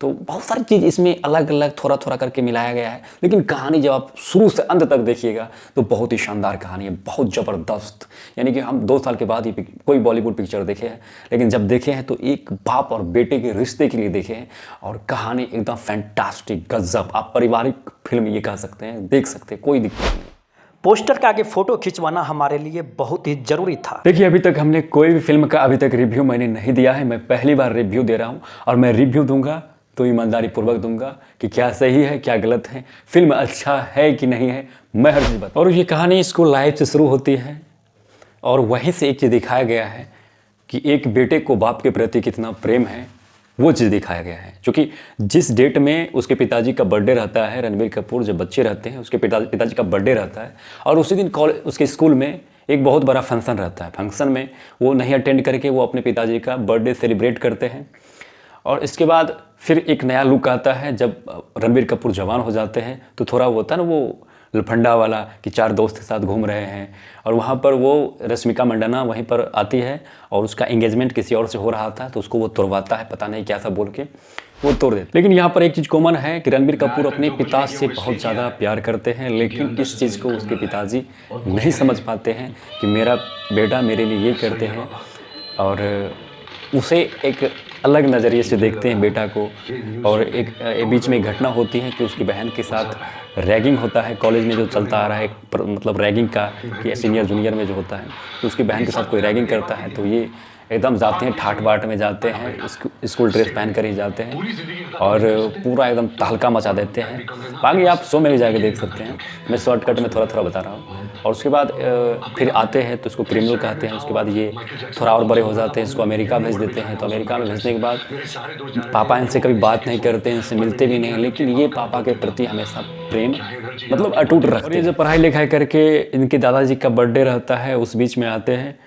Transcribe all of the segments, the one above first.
तो बहुत सारी चीज़ इसमें अलग अलग थोड़ा थोड़ा करके मिलाया गया है, लेकिन कहानी जब आप शुरू से अंत तक देखिएगा तो बहुत ही शानदार कहानी है, बहुत ज़बरदस्त। यानी कि हम 2 साल के बाद ही कोई बॉलीवुड पिक्चर देखे हैं, लेकिन जब देखे हैं तो एक बाप और बेटे के रिश्ते के लिए देखे हैं, और कहानी एकदम फैंटास्टिक, गजब। आप पारिवारिक फिल्म ये कह सकते हैं, देख सकते हैं, कोई दिक्कत नहीं। पोस्टर के आगे फोटो खिंचवाना हमारे लिए बहुत ही जरूरी था। देखिए, अभी तक हमने कोई भी फिल्म का अभी तक रिव्यू मैंने नहीं दिया है, मैं पहली बार रिव्यू दे रहा हूँ, और मैं रिव्यू दूंगा तो ईमानदारी पूर्वक दूंगा कि क्या सही है क्या गलत है, फिल्म अच्छा है कि नहीं है, मैं हर चीज़ बता। और ये कहानी स्कूल लाइफ से शुरू होती है, और वहीं से एक चीज़ दिखाया गया है कि एक बेटे को बाप के प्रति कितना प्रेम है, वो चीज़ दिखाया गया है। क्योंकि जिस डेट में उसके पिताजी का बर्थडे रहता है, रणबीर कपूर जब बच्चे रहते हैं उसके पिताजी का बर्थडे रहता है, और उसी दिन उसके स्कूल में एक बहुत बड़ा फंक्शन रहता है। फंक्शन में वो नहीं अटेंड करके वो अपने पिताजी का बर्थडे सेलिब्रेट करते हैं, और इसके बाद फिर एक नया लुक आता है जब रणबीर कपूर जवान हो जाते हैं, तो थोड़ा वो होता है ना वो लफंडा वाला कि 4 दोस्त के साथ घूम रहे हैं, और वहाँ पर वो रश्मिका मंडाना वहीं पर आती है, और उसका एंगेजमेंट किसी और से हो रहा था तो उसको वो तोड़वाता है, पता नहीं क्या सा बोल के वो तोड़ देते। लेकिन यहाँ पर एक चीज़ कॉमन है कि रणबीर कपूर अपने पिता से बहुत ज़्यादा प्यार करते हैं, लेकिन इस चीज़ को उसके पिताजी नहीं समझ पाते हैं कि मेरा बेटा मेरे लिए ये करते हैं, और उसे एक अलग नज़रिए से देखते हैं बेटा को। और एक बीच में एक घटना होती है कि उसकी बहन के साथ रैगिंग होता है, कॉलेज में जो चलता आ रहा है मतलब रैगिंग का, कि सीनियर जूनियर में जो होता है, तो उसकी बहन के साथ कोई रैगिंग करता है, तो ये एकदम जाते हैं ठाट बाट में जाते हैं, स्कूल ड्रेस पहन कर ही जाते हैं, और पूरा एकदम तहलका मचा देते हैं। बाकी आप शो में भी जाके देख सकते हैं, मैं शॉर्टकट में थोड़ा थोड़ा बता रहा हूँ। और उसके बाद फिर आते हैं तो उसको क्रिमिनल कहते हैं। उसके बाद ये थोड़ा और बड़े हो जाते हैं, इसको अमेरिका भेज देते हैं। तो अमेरिका में भेजने के बाद पापा इनसे कभी बात नहीं करते हैं, इनसे मिलते भी नहीं, लेकिन ये पापा के प्रति हमेशा प्रेम मतलब अटूट रखते हैं। और ये जो पढ़ाई लिखाई करके इनके दादाजी का बर्थडे रहता है, उस बीच में आते हैं,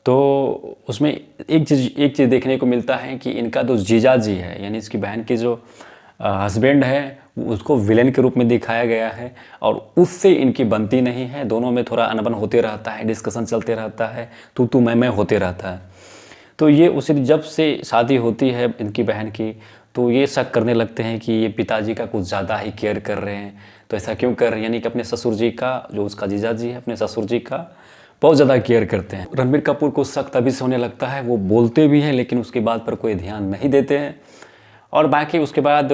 तो उसमें एक चीज़ देखने को मिलता है कि इनका जो जीजा जी है, यानी इसकी बहन की जो हस्बैंड है, उसको विलेन के रूप में दिखाया गया है, और उससे इनकी बनती नहीं है। दोनों में थोड़ा अनबन होते रहता है, डिस्कशन चलते रहता है, तू मैं होते रहता है। तो ये उसे जब से शादी होती है इनकी बहन की, तो ये शक करने लगते हैं कि ये पिताजी का कुछ ज़्यादा ही केयर कर रहे हैं। तो ऐसा क्यों कर रहे हैं, यानी कि अपने ससुर जी का, जो उसका जीजा जी है, अपने ससुर जी का बहुत ज़्यादा केयर करते हैं। रणबीर कपूर को शक तभी से होने लगता है, वो बोलते भी हैं लेकिन उसकी बात पर कोई ध्यान नहीं देते हैं। और बाकी उसके बाद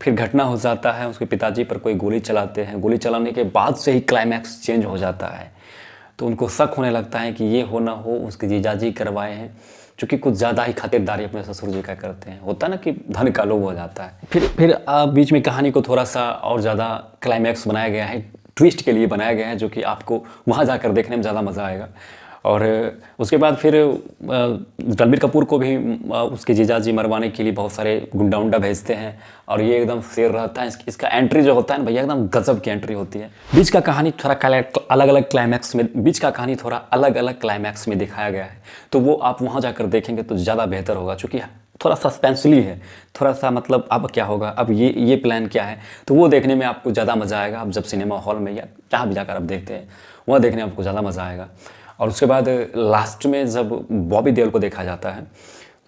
फिर घटना हो जाता है, उसके पिताजी पर कोई गोली चलाते हैं, गोली चलाने के बाद से ही क्लाइमैक्स चेंज हो जाता है। तो उनको शक होने लगता है कि ये हो ना हो उसके जीजाजी करवाए हैं, क्योंकि कुछ ज़्यादा ही खातिरदारी अपने ससुर जी का करते हैं। होता ना कि धन का लोभ हो जाता है। फिर बीच में कहानी को थोड़ा सा और ज़्यादा क्लाइमैक्स बनाया गया है, ट्विस्ट के लिए बनाया गया है, जो कि आपको वहाँ जाकर देखने में ज़्यादा मज़ा आएगा। और उसके बाद फिर रणबीर कपूर को भी उसके जीजाजी मरवाने के लिए बहुत सारे गुंडा उंडा भेजते हैं, और ये एकदम शेर रहता है। इसका एंट्री जो होता है ना भैया, एकदम गजब की एंट्री होती है। बीच का कहानी थोड़ा अलग अलग क्लाइमैक्स में दिखाया गया है, तो वो आप वहाँ जाकर देखेंगे तो ज़्यादा बेहतर होगा, क्योंकि थोड़ा सस्पेंसली है, थोड़ा सा मतलब अब क्या होगा, अब ये प्लान क्या है, तो वो देखने में आपको ज़्यादा मज़ा आएगा। आप जब सिनेमा हॉल में या जहाँ भी जाकर आप देखते हैं, वहाँ देखने में आपको ज़्यादा मज़ा आएगा। और उसके बाद लास्ट में जब बॉबी देओल को देखा जाता है,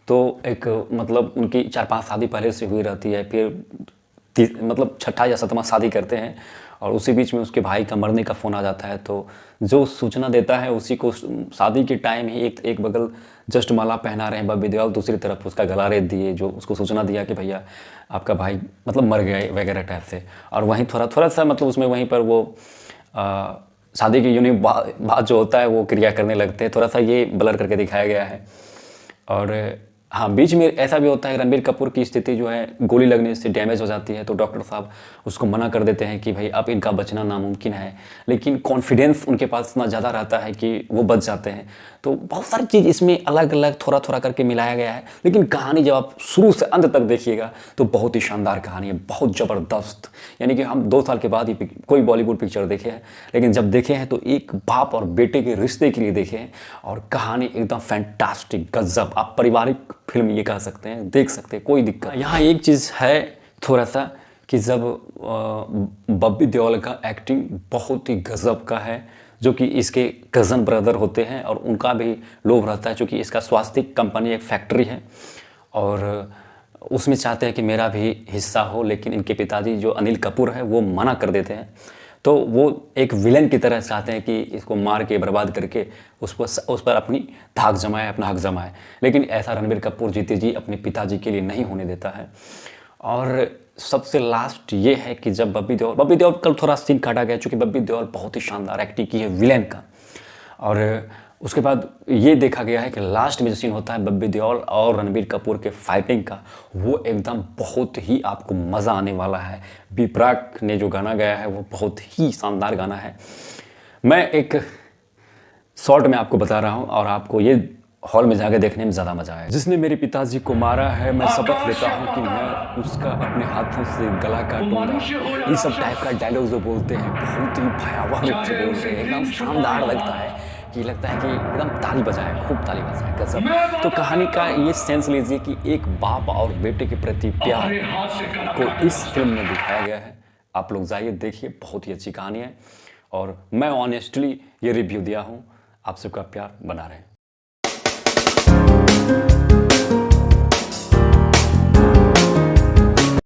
तो एक मतलब उनकी 4-5 शादी पहले से हुई रहती है, फिर मतलब 6ठा या 7वां शादी करते हैं, और उसी बीच में उसके भाई का मरने का फ़ोन आ जाता है। तो जो सूचना देता है उसी को शादी के टाइम ही एक बगल जस्ट माला पहना रहे हैं बॉबी देओल, दूसरी तरफ उसका गला रेत दिए, जो उसको सूचना दिया कि भैया आपका भाई मतलब मर गया वगैरह टाइप से। और वहीं थोड़ा सा मतलब उसमें वहीं पर वो शादी की यूनिक बात जो होता है वो क्रिया करने लगते हैं, थोड़ा सा ये ब्लर करके दिखाया गया है। और हाँ, बीच में ऐसा भी होता है रणबीर कपूर की स्थिति जो है गोली लगने से डैमेज हो जाती है, तो डॉक्टर साहब उसको मना कर देते हैं कि भाई अब इनका बचना नामुमकिन है, लेकिन कॉन्फिडेंस उनके पास इतना ज़्यादा रहता है कि वो बच जाते हैं। तो बहुत सारी चीज़ इसमें अलग अलग थोड़ा थोड़ा करके मिलाया गया है, लेकिन कहानी जब आप शुरू से अंत तक देखिएगा तो बहुत ही शानदार कहानी है, बहुत ज़बरदस्त। यानी कि हम 2 साल के बाद ही कोई बॉलीवुड पिक्चर देखे हैं, लेकिन जब देखे हैं तो एक बाप और बेटे के रिश्ते के लिए देखे हैं, और कहानी एकदम फैंटास्टिक, गजब। आप पारिवारिक फिल्म ये कह सकते हैं, देख सकते हैं, कोई दिक्कत। यहाँ एक चीज़ है थोड़ा सा कि जब बॉबी देओल का एक्टिंग बहुत ही गजब का है, जो कि इसके कज़न ब्रदर होते हैं, और उनका भी लोभ रहता है, क्योंकि इसका स्वास्तिक कंपनी एक फैक्ट्री है, और उसमें चाहते हैं कि मेरा भी हिस्सा हो, लेकिन इनके पिताजी जो अनिल कपूर है वो मना कर देते हैं। तो वो एक विलन की तरह चाहते हैं कि इसको मार के बर्बाद करके उस पर अपनी धाक जमाए, अपना हक जमाए, लेकिन ऐसा रणबीर कपूर जीते जी अपने पिताजी के लिए नहीं होने देता है। और सबसे लास्ट ये है कि जब बॉबी देओल कल थोड़ा सीन काटा गया, चूँकि बॉबी देओल बहुत ही शानदार एक्टिंग की है विलेन का। और उसके बाद ये देखा गया है कि लास्ट में जो सीन होता है बॉबी देओल और रणबीर कपूर के फाइटिंग का, वो एकदम बहुत ही आपको मज़ा आने वाला है। बी प्राक ने जो गाना गाया है वो बहुत ही शानदार गाना है। मैं एक शॉर्ट में आपको बता रहा हूँ और आपको ये हॉल में जाकर देखने में ज़्यादा मज़ा आया। जिसने मेरे पिताजी को मारा है, मैं शपथ लेता हूँ कि मैं उसका अपने हाथों से गला काटूंगा। ये सब टाइप का डायलॉग जो बोलते हैं बहुत ही भयावह रूप से बोलते हैं, एकदम शानदार लगता है कि लगता है कि एकदम ताली बजाए, खूब ताली बजाए, गजब। तो कहानी का ये सेंस लीजिए कि एक बाप और बेटे के प्रति प्यार को इस फिल्म में दिखाया गया है। आप लोग जाइए देखिए, बहुत ही अच्छी कहानी है और मैं ऑनेस्टली ये रिव्यू दिया हूँ। आप सबका प्यार बना रहे।